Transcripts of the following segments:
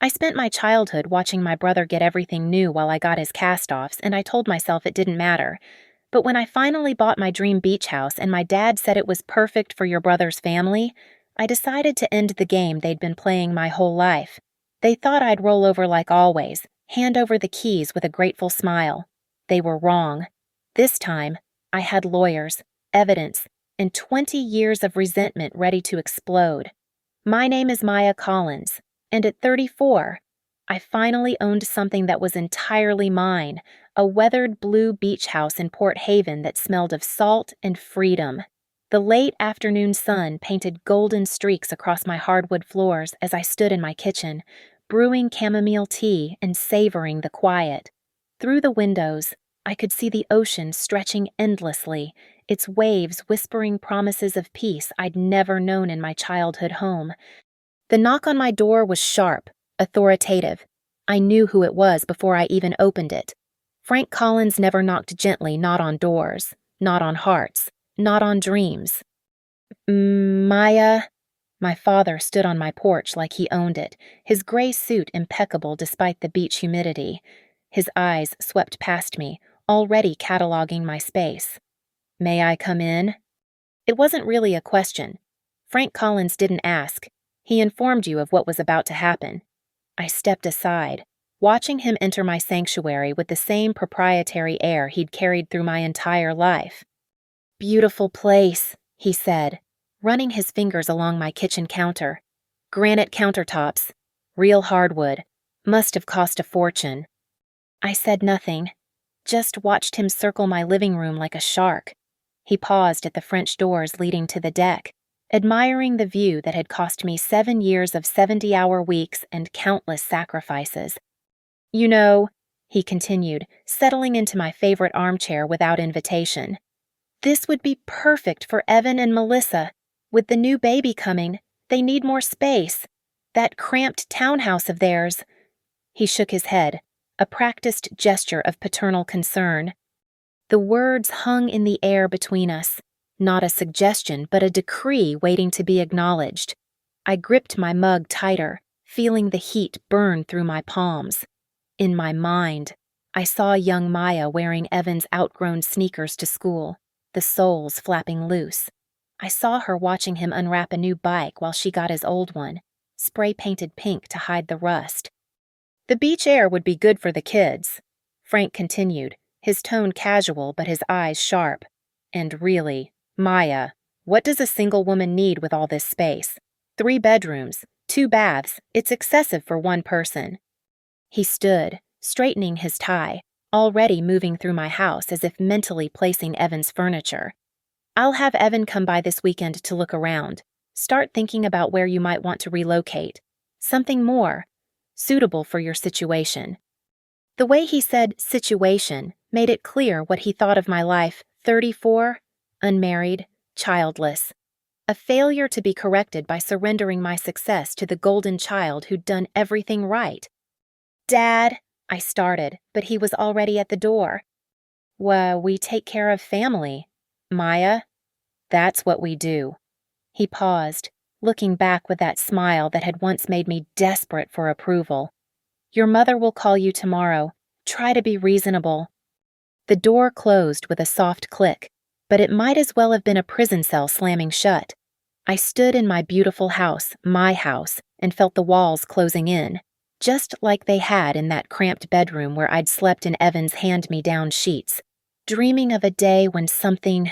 I spent my childhood watching my brother get everything new while I got his cast-offs, and I told myself it didn't matter. But when I finally bought my dream beach house and my dad said it was perfect for your brother's family, I decided to end the game they'd been playing my whole life. They thought I'd roll over like always, hand over the keys with a grateful smile. They were wrong. This time, I had lawyers, evidence, and 20 years of resentment ready to explode. My name is Maya Collins, and at 34, I finally owned something that was entirely mine, a weathered blue beach house in Port Haven that smelled of salt and freedom. The late afternoon sun painted golden streaks across my hardwood floors as I stood in my kitchen, brewing chamomile tea and savoring the quiet. Through the windows, I could see the ocean stretching endlessly, its waves whispering promises of peace I'd never known in my childhood home. The knock on my door was sharp, authoritative. I knew who it was before I even opened it. Frank Collins never knocked gently, not on doors, not on hearts, not on dreams. Maya. My father stood on my porch like he owned it, his gray suit impeccable despite the beach humidity. His eyes swept past me, already cataloging my space. May I come in? It wasn't really a question. Frank Collins didn't ask. He informed you of what was about to happen. I stepped aside, watching him enter my sanctuary with the same proprietary air he'd carried through my entire life. Beautiful place, he said, running his fingers along my kitchen counter. Granite countertops, real hardwood, must have cost a fortune. I said nothing, just watched him circle my living room like a shark. He paused at the French doors leading to the deck, admiring the view that had cost me 7 years of 70-hour weeks and countless sacrifices. You know, he continued, settling into my favorite armchair without invitation, this would be perfect for Evan and Melissa. With the new baby coming, they need more space. That cramped townhouse of theirs. He shook his head, a practiced gesture of paternal concern. The words hung in the air between us, not a suggestion but a decree waiting to be acknowledged. I gripped my mug tighter, feeling the heat burn through my palms. In my mind, I saw young Maya wearing Evan's outgrown sneakers to school, the soles flapping loose. I saw her watching him unwrap a new bike while she got his old one, spray-painted pink to hide the rust. The beach air would be good for the kids, Frank continued, his tone casual but his eyes sharp. And really, Maya, what does a single woman need with all this space? 3 bedrooms, 2 baths, it's excessive for one person. He stood, straightening his tie, already moving through my house as if mentally placing Evan's furniture. I'll have Evan come by this weekend to look around. Start thinking about where you might want to relocate. Something more suitable for your situation. The way he said situation made it clear what he thought of my life, 34, unmarried, childless. A failure to be corrected by surrendering my success to the golden child who'd done everything right. Dad, I started, but he was already at the door. Well, we take care of family, Maya. That's what we do. He paused, looking back with that smile that had once made me desperate for approval. Your mother will call you tomorrow. Try to be reasonable. The door closed with a soft click, but it might as well have been a prison cell slamming shut. I stood in my beautiful house, my house, and felt the walls closing in, just like they had in that cramped bedroom where I'd slept in Evan's hand-me-down sheets, dreaming of a day when something,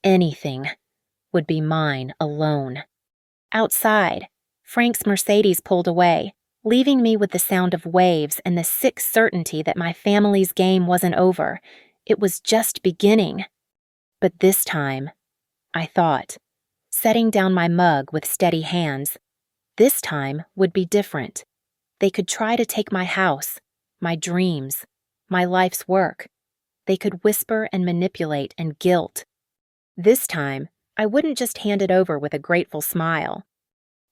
anything, would be mine alone. Outside, Frank's Mercedes pulled away, leaving me with the sound of waves and the sick certainty that my family's game wasn't over. It was just beginning. But this time, I thought, setting down my mug with steady hands, this time would be different. They could try to take my house, my dreams, my life's work. They could whisper and manipulate and guilt. This time, I wouldn't just hand it over with a grateful smile.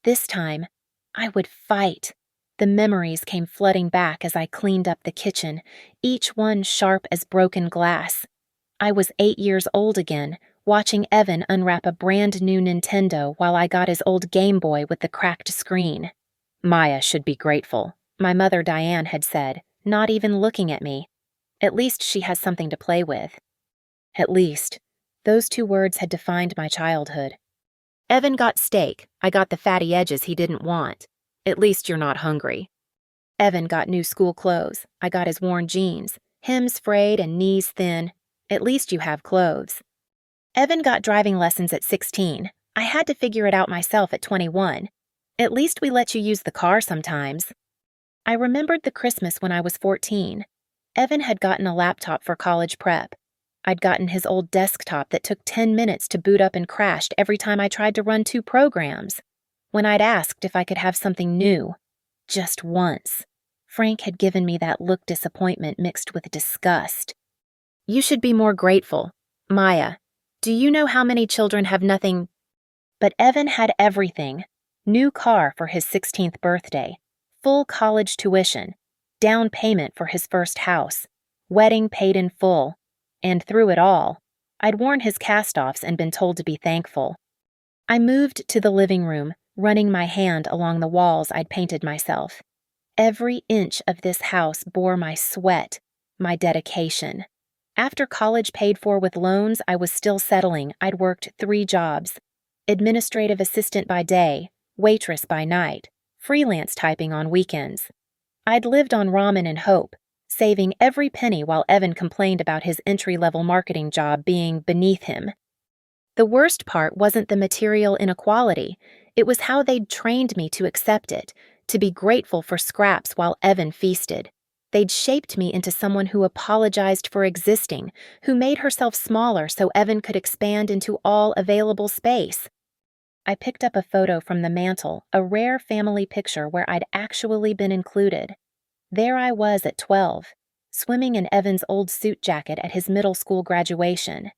This time, I would fight. The memories came flooding back as I cleaned up the kitchen, each one sharp as broken glass. I was 8 years old again, watching Evan unwrap a brand new Nintendo while I got his old Game Boy with the cracked screen. Maya should be grateful. My mother Diane had said, not even looking at me. At least she has something to play with. At least. Those two words had defined my childhood. Evan got steak. I got the fatty edges he didn't want. At least you're not hungry. Evan got new school clothes. I got his worn jeans, hems frayed and knees thin. At least you have clothes. Evan got driving lessons at 16. I had to figure it out myself at 21. At least we let you use the car sometimes. I remembered the Christmas when I was 14. Evan had gotten a laptop for college prep. I'd gotten his old desktop that took 10 minutes to boot up and crashed every time I tried to run 2 programs. When I'd asked if I could have something new, just once, Frank had given me that look disappointment mixed with disgust. You should be more grateful. Maya, do you know how many children have nothing? But Evan had everything. New car for his 16th birthday, full college tuition, down payment for his first house, wedding paid in full. And through it all, I'd worn his cast-offs and been told to be thankful. I moved to the living room, running my hand along the walls I'd painted myself. Every inch of this house bore my sweat, my dedication. After college paid for with loans, I was still settling. I'd worked 3 jobs. Administrative assistant by day, waitress by night, freelance typing on weekends. I'd lived on ramen and hope, saving every penny while Evan complained about his entry-level marketing job being beneath him. The worst part wasn't the material inequality, it was how they'd trained me to accept it, to be grateful for scraps while Evan feasted. They'd shaped me into someone who apologized for existing, who made herself smaller so Evan could expand into all available space. I picked up a photo from the mantel, a rare family picture where I'd actually been included. There I was at 12, swimming in Evan's old suit jacket at his middle school graduation.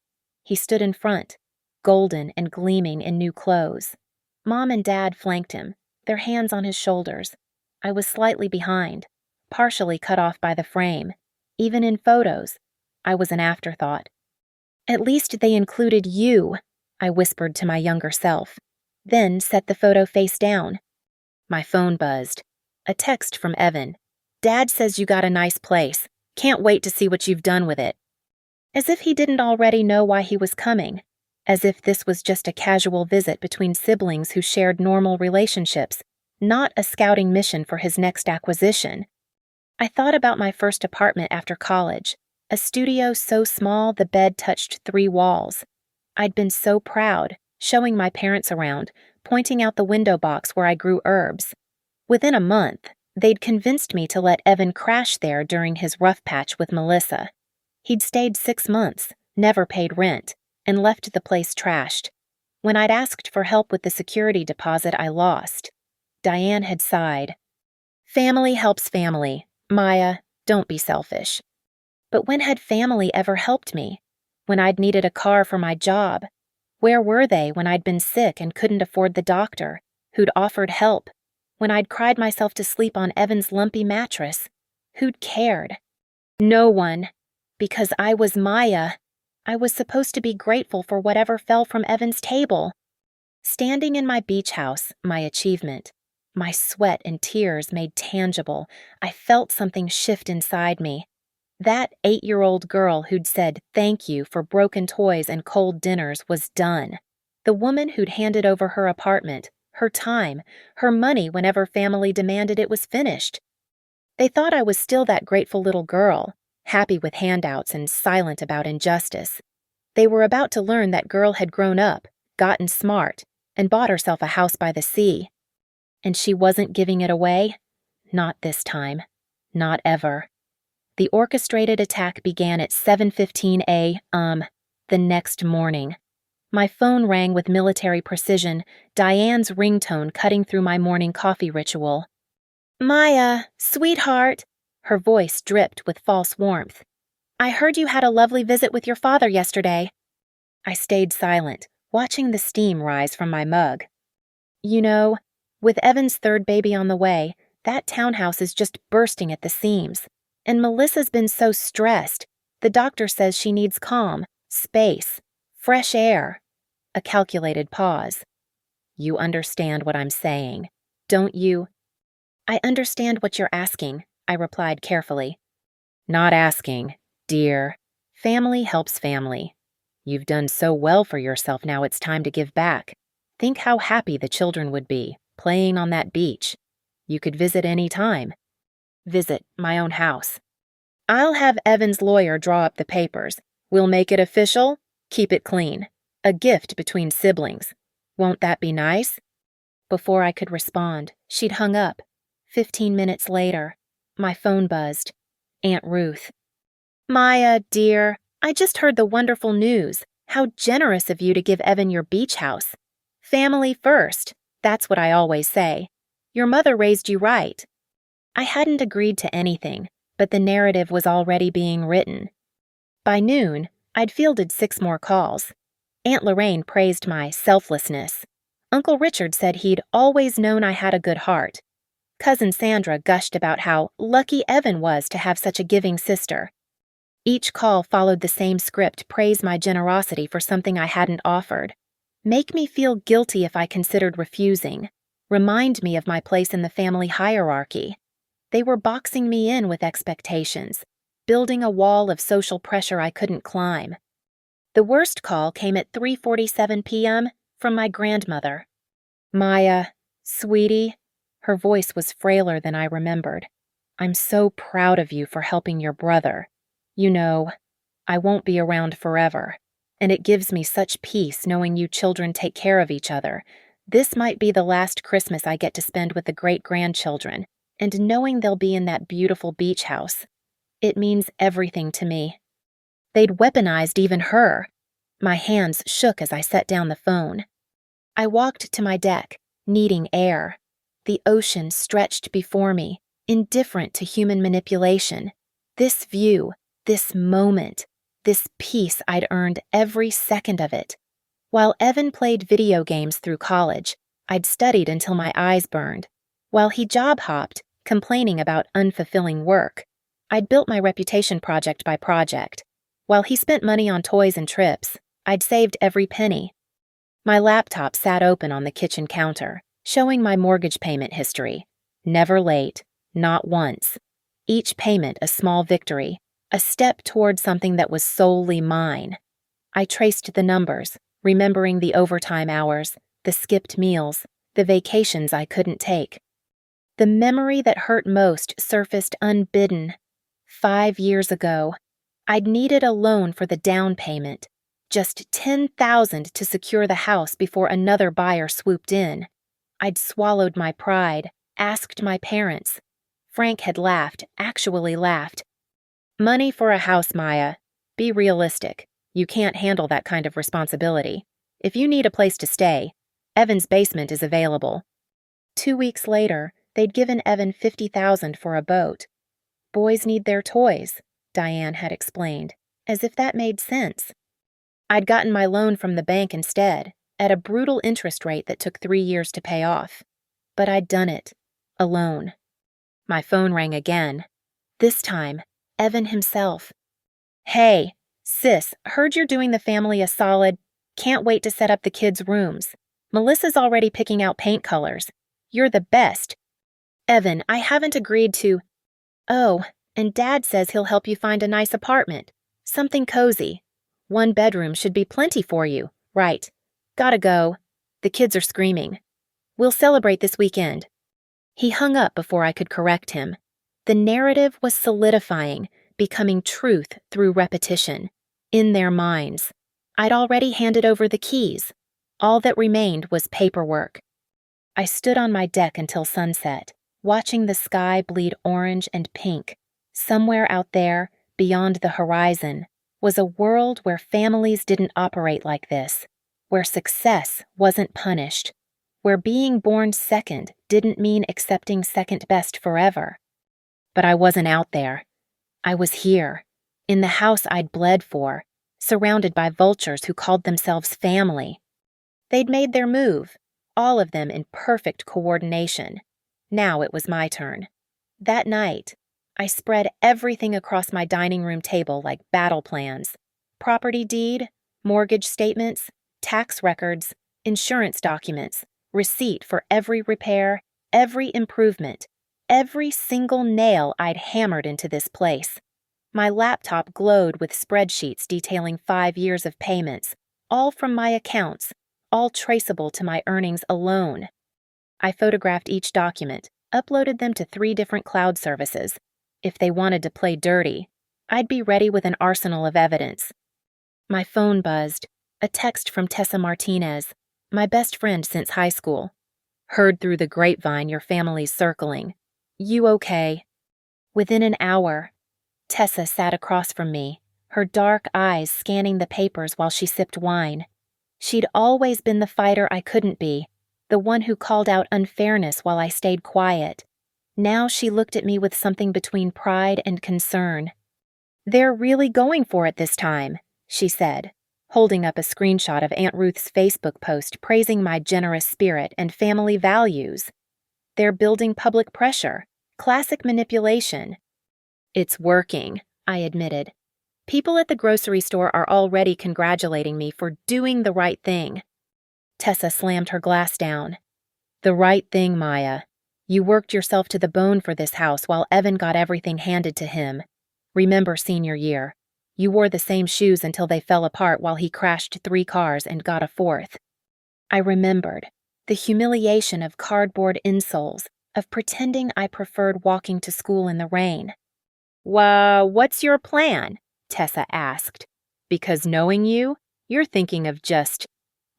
He stood in front, golden and gleaming in new clothes. Mom and Dad flanked him, their hands on his shoulders. I was slightly behind, partially cut off by the frame. Even in photos, I was an afterthought. At least they included you, I whispered to my younger self, then set the photo face down. My phone buzzed. A text from Evan. Dad says you got a nice place. Can't wait to see what you've done with it. As if he didn't already know why he was coming. As if this was just a casual visit between siblings who shared normal relationships, not a scouting mission for his next acquisition. I thought about my first apartment after college, a studio so small the bed touched 3 walls. I'd been so proud, showing my parents around, pointing out the window box where I grew herbs. Within a month, they'd convinced me to let Evan crash there during his rough patch with Melissa. He'd stayed 6 months, never paid rent, and left the place trashed. When I'd asked for help with the security deposit I lost, Diane had sighed. Family helps family. Maya, don't be selfish. But when had family ever helped me? When I'd needed a car for my job? Where were they when I'd been sick and couldn't afford the doctor, who'd offered help? When I'd cried myself to sleep on Evan's lumpy mattress? Who'd cared? No one. Because I was Maya. I was supposed to be grateful for whatever fell from Evan's table. Standing in my beach house, my achievement, my sweat and tears made tangible, I felt something shift inside me. That 8-year-old girl who'd said thank you for broken toys and cold dinners was done. The woman who'd handed over her apartment, her time, her money whenever family demanded it was finished. They thought I was still that grateful little girl, happy with handouts and silent about injustice. They were about to learn that girl had grown up, gotten smart, and bought herself a house by the sea. And she wasn't giving it away? Not this time. Not ever. The orchestrated attack began at 7:15 a.m. the next morning. My phone rang with military precision, Diane's ringtone cutting through my morning coffee ritual. Maya, sweetheart, her voice dripped with false warmth. I heard you had a lovely visit with your father yesterday. I stayed silent, watching the steam rise from my mug. You know, with Evan's 3rd baby on the way, that townhouse is just bursting at the seams. And Melissa's been so stressed. The doctor says she needs calm, space, fresh air. A calculated pause. You understand what I'm saying, don't you? I understand what you're asking, I replied carefully. Not asking, dear. Family helps family. You've done so well for yourself, now it's time to give back. Think how happy the children would be, playing on that beach. You could visit any time. Visit my own house. I'll have Evan's lawyer draw up the papers. We'll make it official, keep it clean. A gift between siblings. Won't that be nice? Before I could respond, she'd hung up. 15 minutes later, my phone buzzed. Aunt Ruth. Maya, dear, I just heard the wonderful news. How generous of you to give Evan your beach house. Family first, that's what I always say. Your mother raised you right. I hadn't agreed to anything, but the narrative was already being written. By noon, I'd fielded 6 more calls. Aunt Lorraine praised my selflessness. Uncle Richard said he'd always known I had a good heart. Cousin Sandra gushed about how lucky Evan was to have such a giving sister. Each call followed the same script: praise my generosity for something I hadn't offered. Make me feel guilty if I considered refusing. Remind me of my place in the family hierarchy. They were boxing me in with expectations, building a wall of social pressure I couldn't climb. The worst call came at 3:47 p.m. from my grandmother. Maya, sweetie, her voice was frailer than I remembered. I'm so proud of you for helping your brother. You know, I won't be around forever, and it gives me such peace knowing you children take care of each other. This might be the last Christmas I get to spend with the great-grandchildren, and knowing they'll be in that beautiful beach house. It means everything to me. They'd weaponized even her. My hands shook as I set down the phone. I walked to my deck, needing air. The ocean stretched before me, indifferent to human manipulation. This view, this moment, this peace I'd earned every second of it. While Evan played video games through college, I'd studied until my eyes burned. While he job-hopped, complaining about unfulfilling work, I'd built my reputation project by project. While he spent money on toys and trips, I'd saved every penny. My laptop sat open on the kitchen counter, showing my mortgage payment history. Never late, not once. Each payment a small victory, a step toward something that was solely mine. I traced the numbers, remembering the overtime hours, the skipped meals, the vacations I couldn't take. The memory that hurt most surfaced unbidden. 5 years ago, I'd needed a loan for the down payment, just $10,000 to secure the house before another buyer swooped in. I'd swallowed my pride, asked my parents. Frank had laughed, actually laughed. Money for a house, Maya. Be realistic. You can't handle that kind of responsibility. If you need a place to stay, Evan's basement is available. 2 weeks later, they'd given Evan $50,000 for a boat. Boys need their toys, Diane had explained, as if that made sense. I'd gotten my loan from the bank instead, at a brutal interest rate that took 3 years to pay off. But I'd done it, alone. My phone rang again. This time, Evan himself. Hey, sis, heard you're doing the family a solid. Can't wait to set up the kids' rooms. Melissa's already picking out paint colors. You're the best. Evan, I haven't agreed to... Oh, and Dad says he'll help you find a nice apartment. Something cozy. 1 bedroom should be plenty for you. Right. Gotta go. The kids are screaming. We'll celebrate this weekend. He hung up before I could correct him. The narrative was solidifying, becoming truth through repetition. In their minds. I'd already handed over the keys. All that remained was paperwork. I stood on my deck until sunset, watching the sky bleed orange and pink. Somewhere out there, beyond the horizon, was a world where families didn't operate like this, where success wasn't punished, where being born second didn't mean accepting second best forever. But I wasn't out there. I was here, in the house I'd bled for, surrounded by vultures who called themselves family. They'd made their move, all of them in perfect coordination. Now it was my turn. That night, I spread everything across my dining room table like battle plans. Property deed, mortgage statements, tax records, insurance documents, receipt for every repair, every improvement, Every single nail I'd hammered into this place. My laptop glowed with spreadsheets detailing 5 years of payments, all from my accounts, all traceable to my earnings alone. I photographed each document, uploaded them to 3 different cloud services. If they wanted to play dirty, I'd be ready with an arsenal of evidence. My phone buzzed, a text from Tessa Martinez, my best friend since high school. Heard through the grapevine your family's circling. You okay? Within an hour, Tessa sat across from me, her dark eyes scanning the papers while she sipped wine. She'd always been the fighter I couldn't be, the one who called out unfairness while I stayed quiet. Now she looked at me with something between pride and concern. "They're really going for it this time," she said, holding up a screenshot of Aunt Ruth's Facebook post praising my generous spirit and family values. "They're building public pressure, classic manipulation." "It's working," I admitted. "People at the grocery store are already congratulating me for doing the right thing." Tessa slammed her glass down. "The right thing, Maya. You worked yourself to the bone for this house while Evan got everything handed to him. Remember senior year. You wore the same shoes until they fell apart while he crashed 3 cars and got a 4th. I remembered the humiliation of cardboard insoles, of pretending I preferred walking to school in the rain. What's your plan?" Tessa asked. "Because knowing you, you're thinking of just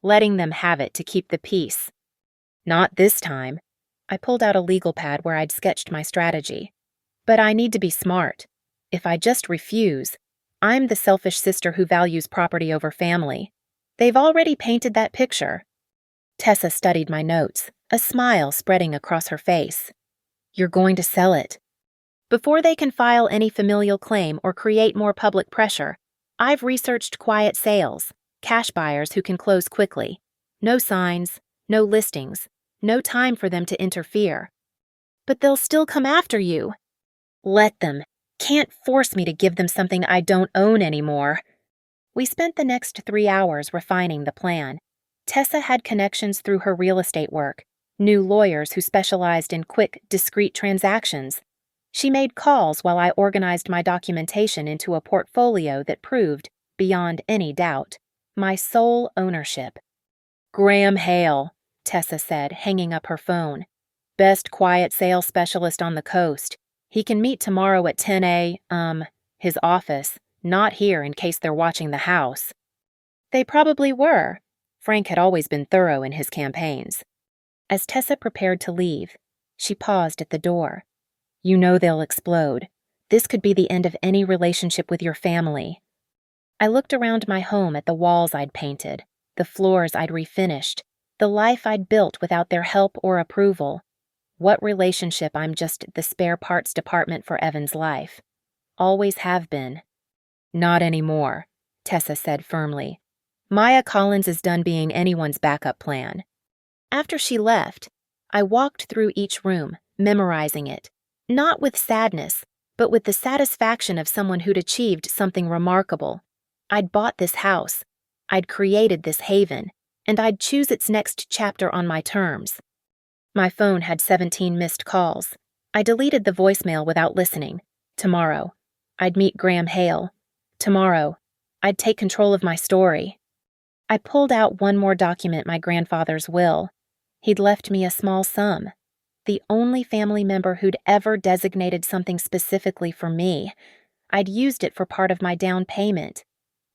letting them have it to keep the peace." "Not this time." I pulled out a legal pad where I'd sketched my strategy. "But I need to be smart. If I just refuse, I'm the selfish sister who values property over family. They've already painted that picture." Tessa studied my notes, a smile spreading across her face. "You're going to sell it. Before they can file any familial claim or create more public pressure, I've researched quiet sales, cash buyers who can close quickly. No signs, no listings, no time for them to interfere." "But they'll still come after you." "Let them. Can't force me to give them something I don't own anymore." We spent the next 3 hours refining the plan. Tessa had connections through her real estate work, knew lawyers who specialized in quick, discreet transactions. She made calls while I organized my documentation into a portfolio that proved, beyond any doubt, my sole ownership. "Graham Hale," Tessa said, hanging up her phone. "Best quiet sales specialist on the coast. He can meet tomorrow at 10 his office, not here in case they're watching the house." They probably were. Frank had always been thorough in his campaigns. As Tessa prepared to leave, she paused at the door. "You know they'll explode. This could be the end of any relationship with your family." I looked around my home at the walls I'd painted, the floors I'd refinished, the life I'd built without their help or approval. What relationship I'm just the spare parts department for Evan's life. Always have been. "Not anymore," Tessa said firmly. "Maya Collins is done being anyone's backup plan." After she left, I walked through each room, memorizing it, not with sadness, but with the satisfaction of someone who'd achieved something remarkable. I'd bought this house, I'd created this haven, and I'd choose its next chapter on my terms. My phone had 17 missed calls. I deleted the voicemail without listening. Tomorrow, I'd meet Graham Hale. Tomorrow, I'd take control of my story. I pulled out one more document, my grandfather's will. He'd left me a small sum. The only family member who'd ever designated something specifically for me. I'd used it for part of my down payment.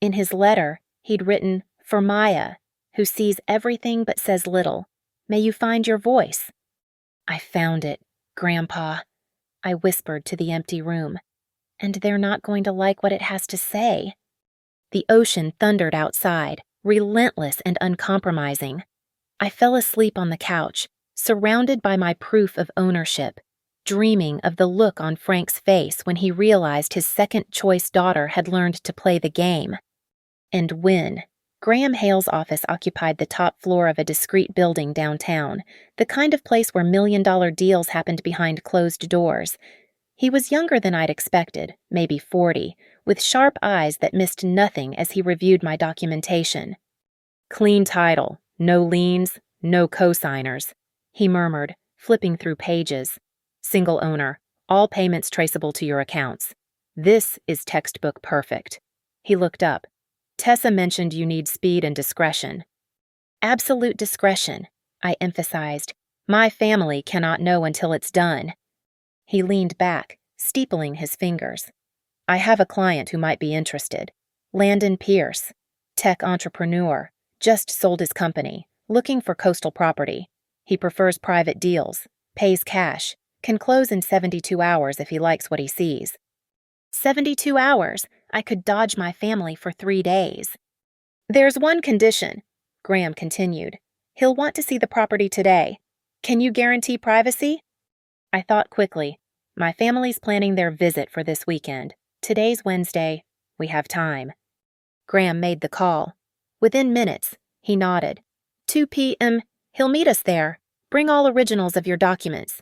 In his letter, he'd written, "For Maya, who sees everything but says little. May you find your voice." "I found it, Grandpa," I whispered to the empty room. "And they're not going to like what it has to say." The ocean thundered outside, relentless and uncompromising. I fell asleep on the couch, surrounded by my proof of ownership, dreaming of the look on Frank's face when he realized his second-choice daughter had learned to play the game. And when Graham Hale's office occupied the top floor of a discreet building downtown, the kind of place where million-dollar deals happened behind closed doors. He was younger than I'd expected, maybe 40, with sharp eyes that missed nothing as he reviewed my documentation. "Clean title, no liens, no co-signers," he murmured, flipping through pages. Single owner. All payments traceable to your accounts. This is textbook perfect. He looked up. Tessa mentioned you need speed and discretion. Absolute discretion, I emphasized. My family cannot know until it's done. He leaned back, steepling his fingers. I have a client who might be interested. Landon Pierce, tech entrepreneur, just sold his company, looking for coastal property. He prefers private deals, pays cash, can close in 72 hours if he likes what he sees. 72 hours? I could dodge my family for 3 days. There's one condition, Graham continued. He'll want to see the property today. Can you guarantee privacy? I thought quickly. My family's planning their visit for this weekend. Today's Wednesday. We have time. Graham made the call. Within minutes, he nodded. 2 p.m. He'll meet us there. Bring all originals of your documents.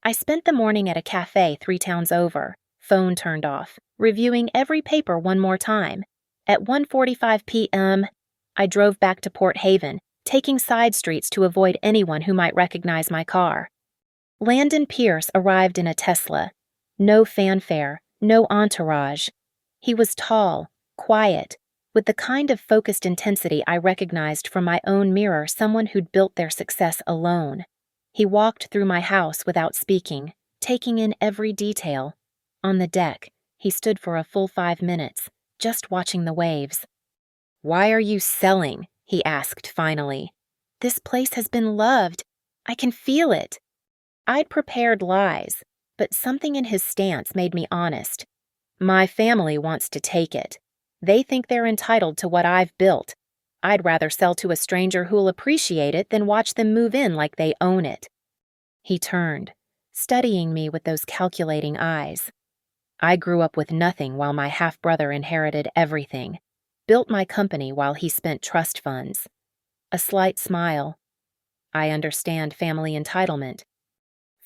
I spent the morning at a cafe 3 towns over, phone turned off, reviewing every paper one more time. At 1:45 p.m., I drove back to Port Haven, taking side streets to avoid anyone who might recognize my car. Landon Pierce arrived in a Tesla. No fanfare, no entourage. He was tall, quiet, with the kind of focused intensity I recognized from my own mirror, someone who'd built their success alone. He walked through my house without speaking, taking in every detail. On the deck, he stood for a full 5 minutes, just watching the waves. Why are you selling? He asked finally. This place has been loved. I can feel it. I'd prepared lies, but something in his stance made me honest. My family wants to take it. They think they're entitled to what I've built. I'd rather sell to a stranger who'll appreciate it than watch them move in like they own it. He turned, studying me with those calculating eyes. I grew up with nothing while my half-brother inherited everything. Built my company while he spent trust funds. A slight smile. I understand family entitlement.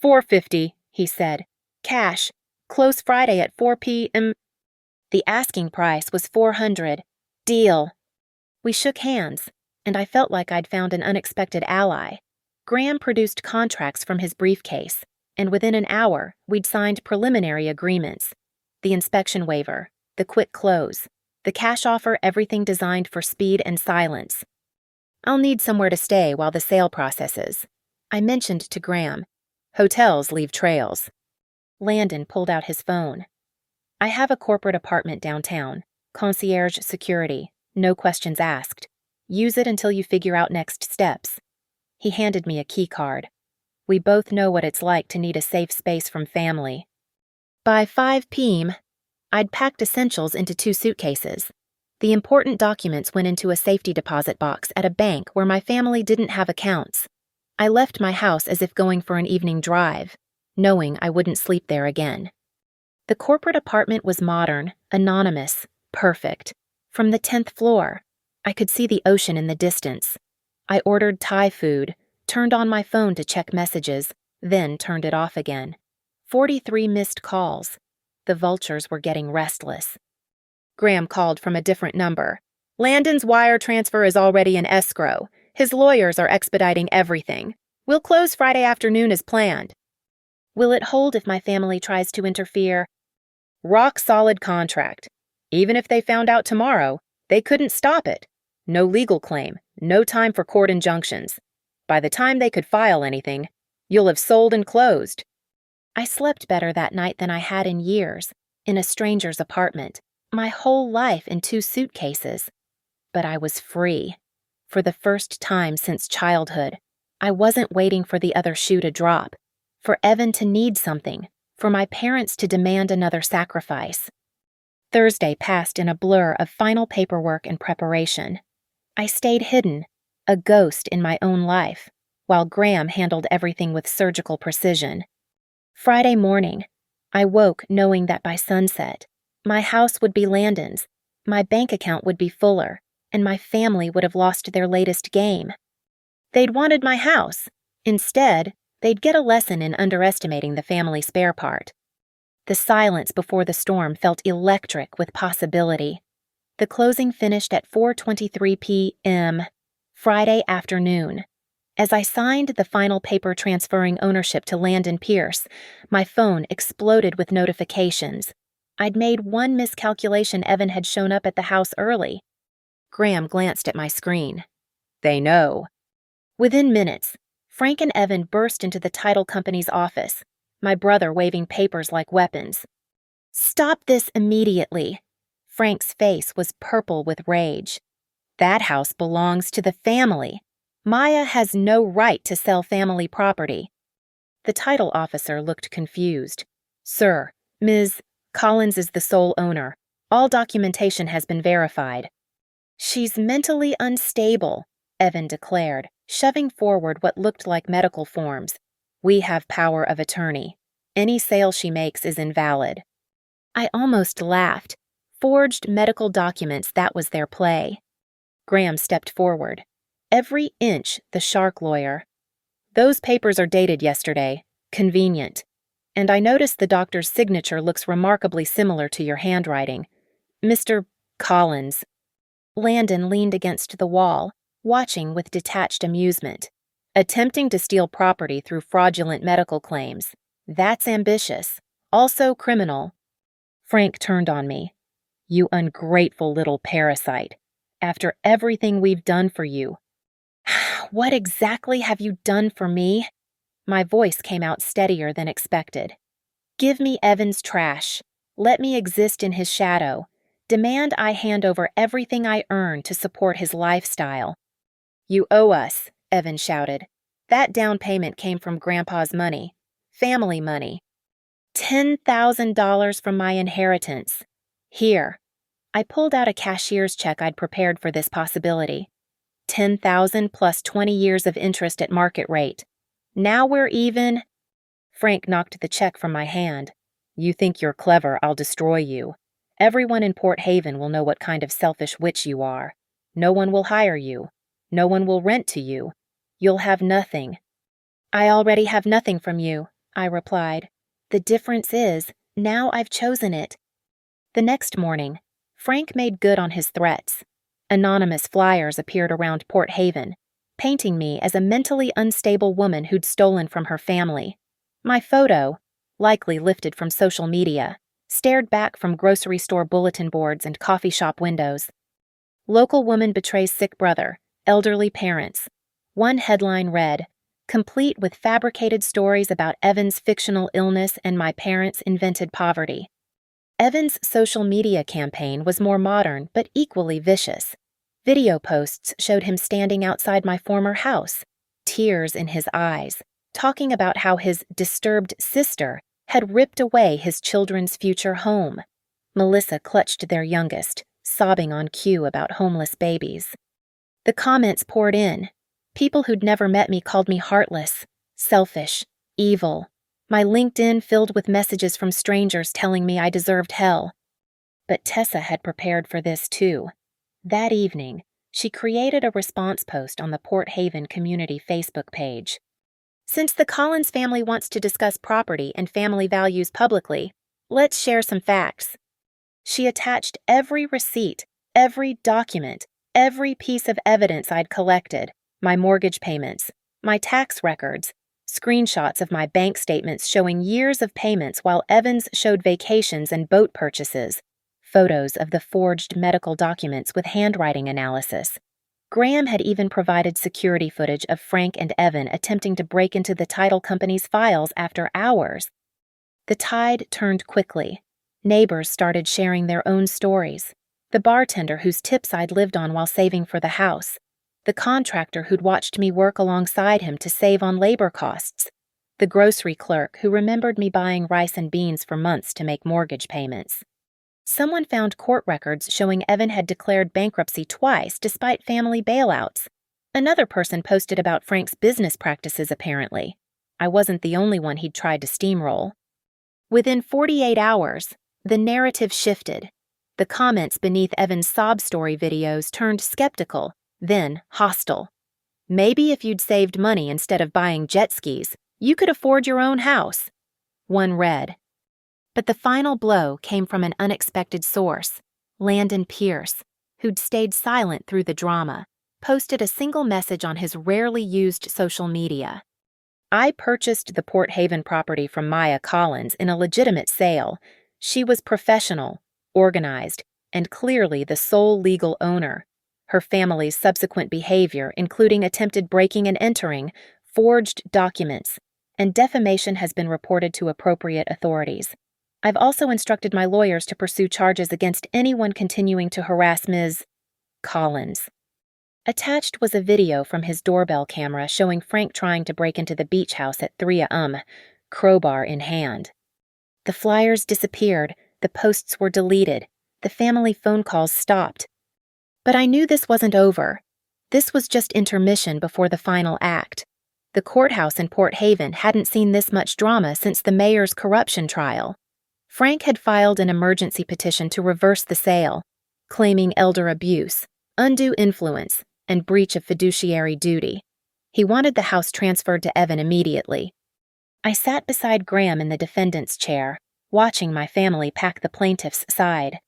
$450, he said. Cash. Close Friday at 4 p.m. The asking price was $400. Deal. We shook hands, and I felt like I'd found an unexpected ally. Graham produced contracts from his briefcase, and within an hour, we'd signed preliminary agreements. The inspection waiver, the quick close, the cash offer, everything designed for speed and silence. I'll need somewhere to stay while the sale processes. I mentioned to Graham. Hotels leave trails. Landon pulled out his phone. I have a corporate apartment downtown, concierge security, no questions asked. Use it until you figure out next steps. He handed me a key card. We both know what it's like to need a safe space from family. By 5 p.m., I'd packed essentials into 2 suitcases. The important documents went into a safety deposit box at a bank where my family didn't have accounts. I left my house as if going for an evening drive, knowing I wouldn't sleep there again. The corporate apartment was modern, anonymous, perfect. From the 10th floor, I could see the ocean in the distance. I ordered Thai food, turned on my phone to check messages, then turned it off again. 43 missed calls. The vultures were getting restless. Graham called from a different number. Landon's wire transfer is already in escrow. His lawyers are expediting everything. We'll close Friday afternoon as planned. Will it hold if my family tries to interfere? Rock solid contract. Even if they found out tomorrow, they couldn't stop it. No legal claim, no time for court injunctions. By the time they could file anything, you'll have sold and closed. I slept better that night than I had in years, in a stranger's apartment, my whole life in 2 suitcases. But I was free. For the first time since childhood, I wasn't waiting for the other shoe to drop, for Evan to need something, for my parents to demand another sacrifice. Thursday passed in a blur of final paperwork and preparation. I stayed hidden, a ghost in my own life, while Graham handled everything with surgical precision. Friday morning, I woke knowing that by sunset, my house would be Landon's, my bank account would be fuller, and my family would have lost their latest game. They'd wanted my house. Instead, they'd get a lesson in underestimating the family spare part. The silence before the storm felt electric with possibility. The closing finished at 4:23 p.m. Friday afternoon. As I signed the final paper transferring ownership to Landon Pierce, my phone exploded with notifications. I'd made one miscalculation. Evan had shown up at the house early. Graham glanced at my screen. They know. Within minutes, Frank and Evan burst into the title company's office, my brother waving papers like weapons. Stop this immediately. Frank's face was purple with rage. That house belongs to the family. Maya has no right to sell family property. The title officer looked confused. Sir, Ms. Collins is the sole owner. All documentation has been verified. She's mentally unstable, Evan declared, shoving forward what looked like medical forms. We have power of attorney. Any sale she makes is invalid. I almost laughed. Forged medical documents, that was their play. Graham stepped forward. Every inch the shark lawyer. Those papers are dated yesterday. Convenient. And I noticed the doctor's signature looks remarkably similar to your handwriting. Mr. Collins. Landon leaned against the wall, watching with detached amusement. Attempting to steal property through fraudulent medical claims. That's ambitious. Also criminal. Frank turned on me. You ungrateful little parasite. After everything we've done for you. What exactly have you done for me? My voice came out steadier than expected. Give me Evan's trash. Let me exist in his shadow. Demand I hand over everything I earn to support his lifestyle. You owe us, Evan shouted. That down payment came from Grandpa's money. Family money. $10,000 from my inheritance. Here. I pulled out a cashier's check I'd prepared for this possibility. $10,000 plus 20 years of interest at market rate. Now we're even. Frank knocked the check from my hand. You think you're clever, I'll destroy you. Everyone in Port Haven will know what kind of selfish witch you are. No one will hire you. No one will rent to you. You'll have nothing. I already have nothing from you, I replied. The difference is, now I've chosen it. The next morning, Frank made good on his threats. Anonymous flyers appeared around Port Haven, painting me as a mentally unstable woman who'd stolen from her family. My photo, likely lifted from social media, stared back from grocery store bulletin boards and coffee shop windows. Local woman betrays sick brother, elderly parents. One headline read, complete with fabricated stories about Evan's fictional illness and my parents' invented poverty. Evan's social media campaign was more modern but equally vicious. Video posts showed him standing outside my former house, tears in his eyes, talking about how his disturbed sister had ripped away his children's future home. Melissa clutched their youngest, sobbing on cue about homeless babies. The comments poured in. People who'd never met me called me heartless, selfish, evil. My LinkedIn filled with messages from strangers telling me I deserved hell. But Tessa had prepared for this too. That evening, she created a response post on the Port Haven community Facebook page. Since the Collins family wants to discuss property and family values publicly, let's share some facts. She attached every receipt, every document, every piece of evidence I'd collected, my mortgage payments, my tax records, screenshots of my bank statements showing years of payments while Evans showed vacations and boat purchases, photos of the forged medical documents with handwriting analysis. Graham had even provided security footage of Frank and Evan attempting to break into the title company's files after hours. The tide turned quickly. Neighbors started sharing their own stories. The bartender whose tips I'd lived on while saving for the house. The contractor who'd watched me work alongside him to save on labor costs. The grocery clerk who remembered me buying rice and beans for months to make mortgage payments. Someone found court records showing Evan had declared bankruptcy twice despite family bailouts. Another person posted about Frank's business practices apparently. I wasn't the only one he'd tried to steamroll. Within 48 hours, the narrative shifted. The comments beneath Evan's sob story videos turned skeptical, then hostile. Maybe if you'd saved money instead of buying jet skis, you could afford your own house. One read. But the final blow came from an unexpected source, Landon Pierce, who'd stayed silent through the drama, posted a single message on his rarely used social media. I purchased the Port Haven property from Maya Collins in a legitimate sale. She was professional, organized, and clearly the sole legal owner. Her family's subsequent behavior, including attempted breaking and entering, forged documents, and defamation has been reported to appropriate authorities. I've also instructed my lawyers to pursue charges against anyone continuing to harass Ms. Collins. Attached was a video from his doorbell camera showing Frank trying to break into the beach house at 3 a.m., crowbar in hand. The flyers disappeared, the posts were deleted, the family phone calls stopped. But I knew this wasn't over. This was just intermission before the final act. The courthouse in Port Haven hadn't seen this much drama since the mayor's corruption trial. Frank had filed an emergency petition to reverse the sale, claiming elder abuse, undue influence, and breach of fiduciary duty. He wanted the house transferred to Evan immediately. I sat beside Graham in the defendant's chair, watching my family pack the plaintiff's side.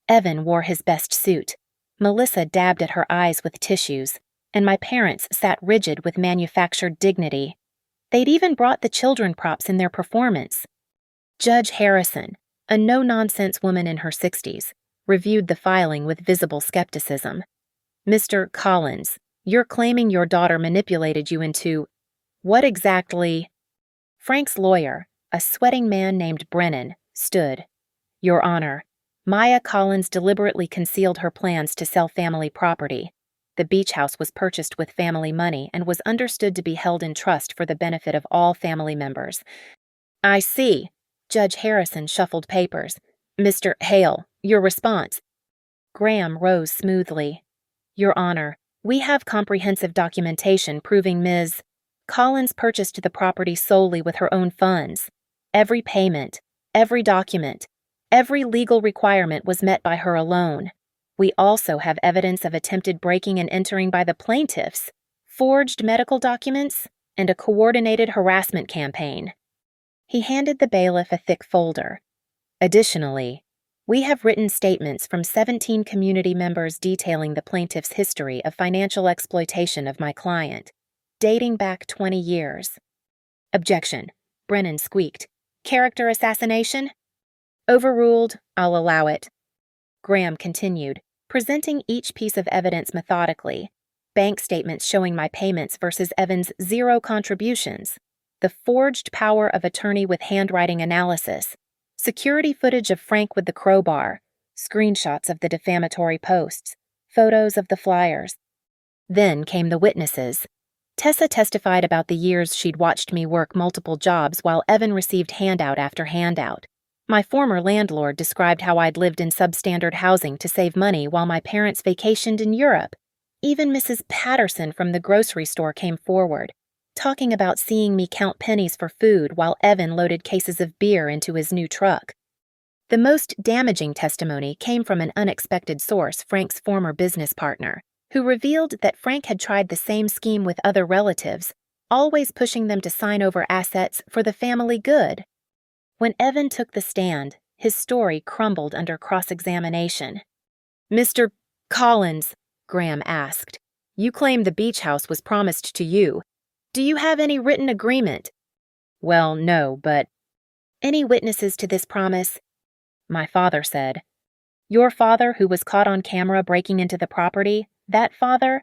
Evan wore his best suit. Melissa dabbed at her eyes with tissues, and my parents sat rigid with manufactured dignity. They'd even brought the children props in their performance. Judge Harrison, a no-nonsense woman in her 60s, reviewed the filing with visible skepticism. Mr. Collins, you're claiming your daughter manipulated you into... What exactly? Frank's lawyer, a sweating man named Brennan, stood. Your Honor, Maya Collins deliberately concealed her plans to sell family property. The beach house was purchased with family money and was understood to be held in trust for the benefit of all family members. I see. Judge Harrison shuffled papers. Mr. Hale, your response. Graham rose smoothly. Your Honor, we have comprehensive documentation proving Ms. Collins purchased the property solely with her own funds. Every payment, every document, every legal requirement was met by her alone. We also have evidence of attempted breaking and entering by the plaintiffs, forged medical documents, and a coordinated harassment campaign. He handed the bailiff a thick folder. Additionally, we have written statements from 17 community members detailing the plaintiff's history of financial exploitation of my client, dating back 20 years. Objection, Brennan squeaked. Character assassination? Overruled, I'll allow it. Graham continued, presenting each piece of evidence methodically. Bank statements showing my payments versus Evan's 0 contributions. The forged power of attorney with handwriting analysis. Security footage of Frank with the crowbar. Screenshots of the defamatory posts. Photos of the flyers. Then came the witnesses. Tessa testified about the years she'd watched me work multiple jobs while Evan received handout after handout. My former landlord described how I'd lived in substandard housing to save money while my parents vacationed in Europe. Even Mrs. Patterson from the grocery store came forward, talking about seeing me count pennies for food while Evan loaded cases of beer into his new truck. The most damaging testimony came from an unexpected source, Frank's former business partner, who revealed that Frank had tried the same scheme with other relatives, always pushing them to sign over assets for the family good. When Evan took the stand, his story crumbled under cross-examination. Mr. Collins, Graham asked, you claim the beach house was promised to you. Do you have any written agreement? Well, no, but... Any witnesses to this promise? My father said. Your father who was caught on camera breaking into the property? That father?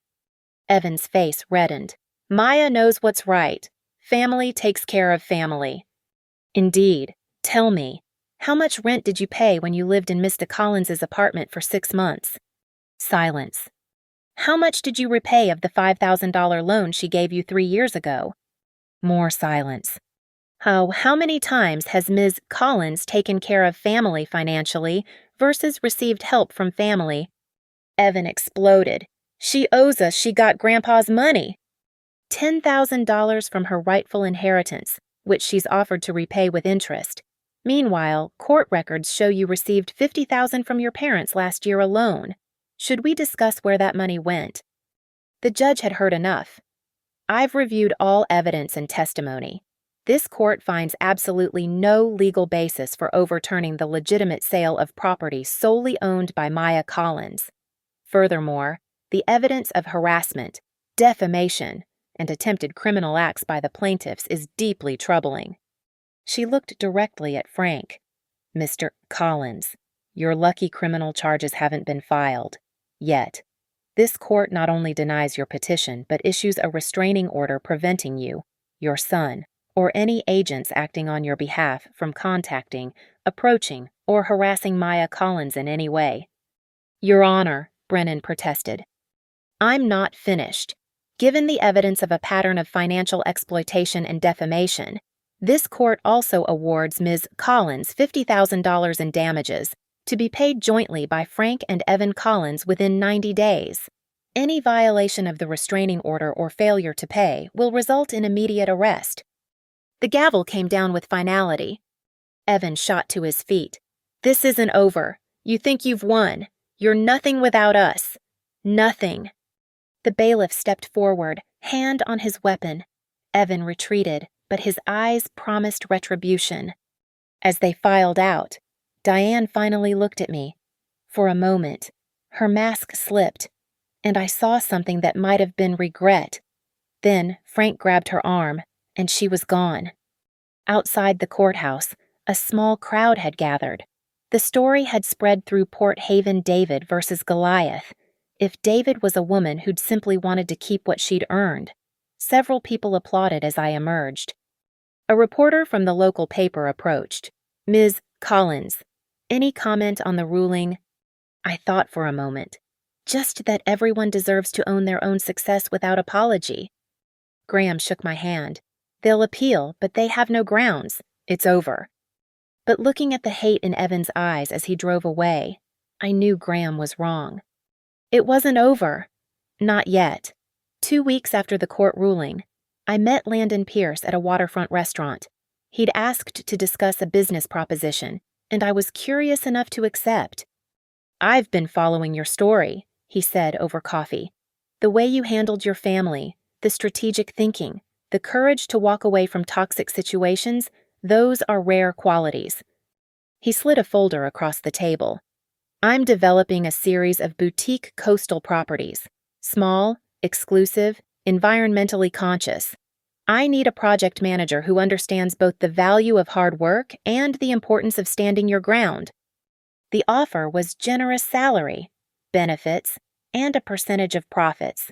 Evan's face reddened. Maya knows what's right. Family takes care of family. Indeed. Tell me, how much rent did you pay when you lived in Mr. Collins's apartment for 6 months? Silence. How much did you repay of the $5,000 loan she gave you 3 years ago? More silence. Oh, how many times has Ms. Collins taken care of family financially versus received help from family? Evan exploded. She owes us. She got Grandpa's money. $10,000 from her rightful inheritance, which she's offered to repay with interest. Meanwhile, court records show you received $50,000 from your parents last year alone. Should we discuss where that money went? The judge had heard enough. I've reviewed all evidence and testimony. This court finds absolutely no legal basis for overturning the legitimate sale of property solely owned by Maya Collins. Furthermore, The evidence of harassment, defamation, and attempted criminal acts by the plaintiffs is deeply troubling. She looked directly at Frank. Mr. Collins, your lucky criminal charges haven't been filed. Yet. This court not only denies your petition, but issues a restraining order preventing you, your son, or any agents acting on your behalf from contacting, approaching, or harassing Maya Collins in any way. Your Honor, Brennan protested. I'm not finished. Given the evidence of a pattern of financial exploitation and defamation, this court also awards Ms. Collins $50,000 in damages, to be paid jointly by Frank and Evan Collins within 90 days. Any violation of the restraining order or failure to pay will result in immediate arrest. The gavel came down with finality. Evan shot to his feet. This isn't over. You think you've won. You're nothing without us. Nothing. The bailiff stepped forward, hand on his weapon. Evan retreated, but his eyes promised retribution. As they filed out, Diane finally looked at me. For a moment, her mask slipped, and I saw something that might have been regret. Then Frank grabbed her arm, and she was gone. Outside the courthouse, a small crowd had gathered. The story had spread through Port Haven David versus Goliath. If David was a woman who'd simply wanted to keep what she'd earned. Several people applauded as I emerged. A reporter from the local paper approached. Ms. Collins, any comment on the ruling? I thought for a moment. Just that everyone deserves to own their own success without apology. Graham shook my hand. They'll appeal, but they have no grounds. It's over. But looking at the hate in Evan's eyes as he drove away, I knew Graham was wrong. It wasn't over. Not yet. 2 weeks after the court ruling, I met Landon Pierce at a waterfront restaurant. He'd asked to discuss a business proposition, and I was curious enough to accept. I've been following your story, he said over coffee. The way you handled your family, the strategic thinking, the courage to walk away from toxic situations, those are rare qualities. He slid a folder across the table. I'm developing a series of boutique coastal properties. Small, exclusive, environmentally conscious. I need a project manager who understands both the value of hard work and the importance of standing your ground. The offer was generous salary, benefits, and a percentage of profits.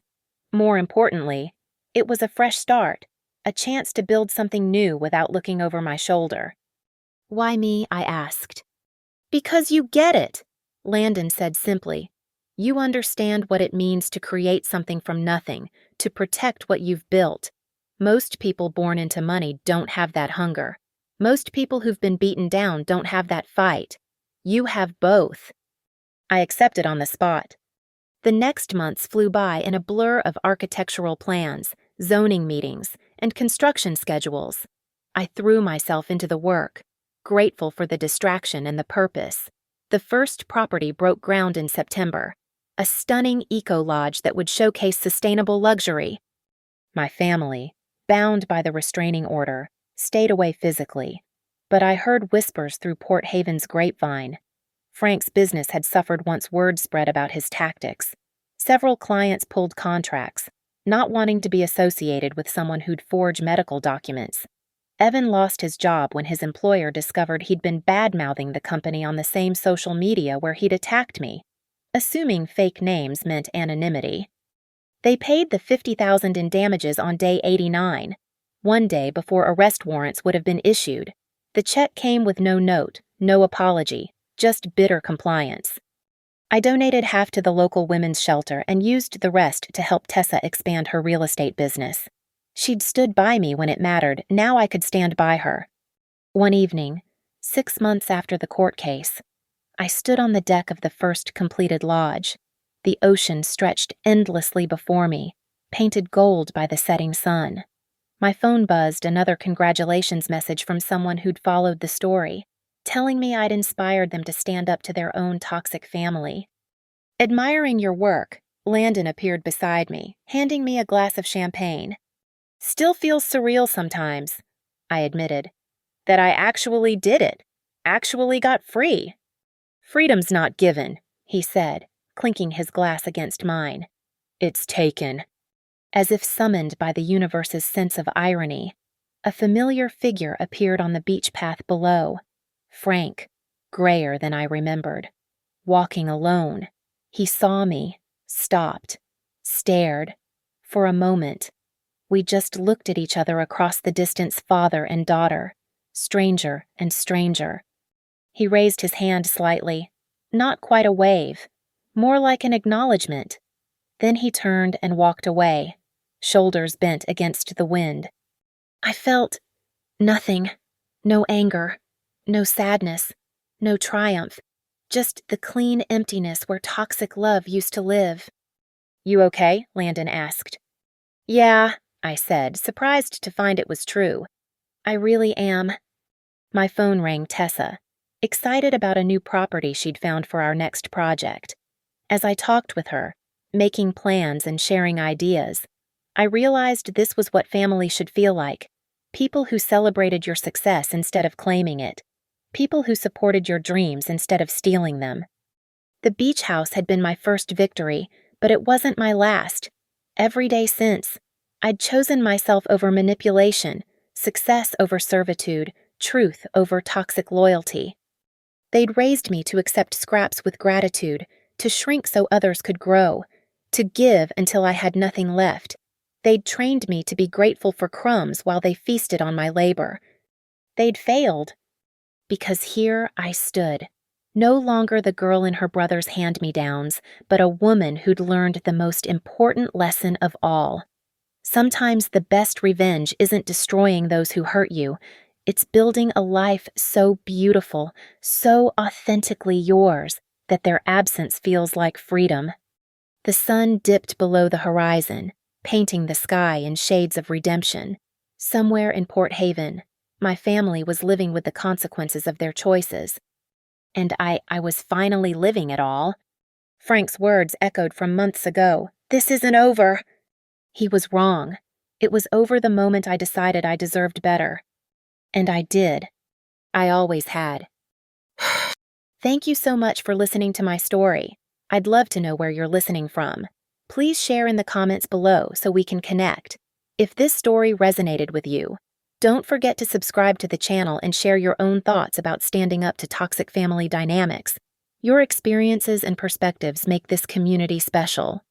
More importantly, it was a fresh start, a chance to build something new without looking over my shoulder. Why me? I asked. Because you get it, Landon said simply. You understand what it means to create something from nothing, to protect what you've built. Most people born into money don't have that hunger. Most people who've been beaten down don't have that fight. You have both. I accepted on the spot. The next months flew by in a blur of architectural plans, zoning meetings, and construction schedules. I threw myself into the work, grateful for the distraction and the purpose. The first property broke ground in September, a stunning eco-lodge that would showcase sustainable luxury. My family, bound by the restraining order, stayed away physically, but I heard whispers through Port Haven's grapevine. Frank's business had suffered once word spread about his tactics. Several clients pulled contracts, not wanting to be associated with someone who'd forge medical documents. Evan lost his job when his employer discovered he'd been bad-mouthing the company on the same social media where he'd attacked me, assuming fake names meant anonymity. They paid the $50,000 in damages on day 89, one day before arrest warrants would have been issued. The check came with no note, no apology, just bitter compliance. I donated half to the local women's shelter and used the rest to help Tessa expand her real estate business. She'd stood by me when it mattered, now I could stand by her. One evening, 6 months after the court case, I stood on the deck of the first completed lodge. The ocean stretched endlessly before me, painted gold by the setting sun. My phone buzzed another congratulations message from someone who'd followed the story, telling me I'd inspired them to stand up to their own toxic family. Admiring your work, Landon appeared beside me, handing me a glass of champagne. Still feels surreal sometimes, I admitted. That I actually did it, actually got free. Freedom's not given, he said, clinking his glass against mine. It's taken. As if summoned by the universe's sense of irony, a familiar figure appeared on the beach path below. Frank, grayer than I remembered. Walking alone. He saw me, stopped, stared. For a moment, we just looked at each other across the distance, father and daughter, stranger and stranger. He raised his hand slightly, not quite a wave, more like an acknowledgement. Then he turned and walked away, shoulders bent against the wind. I felt nothing, no anger, no sadness, no triumph, just the clean emptiness where toxic love used to live. You okay? Landon asked. Yeah, I said, surprised to find it was true. I really am. My phone rang Tessa, excited about a new property she'd found for our next project. As I talked with her, making plans and sharing ideas, I realized this was what family should feel like. People who celebrated your success instead of claiming it. People who supported your dreams instead of stealing them. The beach house had been my first victory, but it wasn't my last. Every day since, I'd chosen myself over manipulation, success over servitude, truth over toxic loyalty. They'd raised me to accept scraps with gratitude, to shrink so others could grow, to give until I had nothing left. They'd trained me to be grateful for crumbs while they feasted on my labor. They'd failed. Because here I stood, no longer the girl in her brother's hand-me-downs, but a woman who'd learned the most important lesson of all. Sometimes the best revenge isn't destroying those who hurt you. It's building a life so beautiful, so authentically yours, that their absence feels like freedom. The sun dipped below the horizon, painting the sky in shades of redemption. Somewhere in Port Haven, my family was living with the consequences of their choices. And I was finally living it all. Frank's words echoed from months ago. This isn't over. He was wrong. It was over the moment I decided I deserved better. And I did. I always had. Thank you so much for listening to my story. I'd love to know where you're listening from. Please share in the comments below so we can connect. If this story resonated with you, don't forget to subscribe to the channel and share your own thoughts about standing up to toxic family dynamics. Your experiences and perspectives make this community special.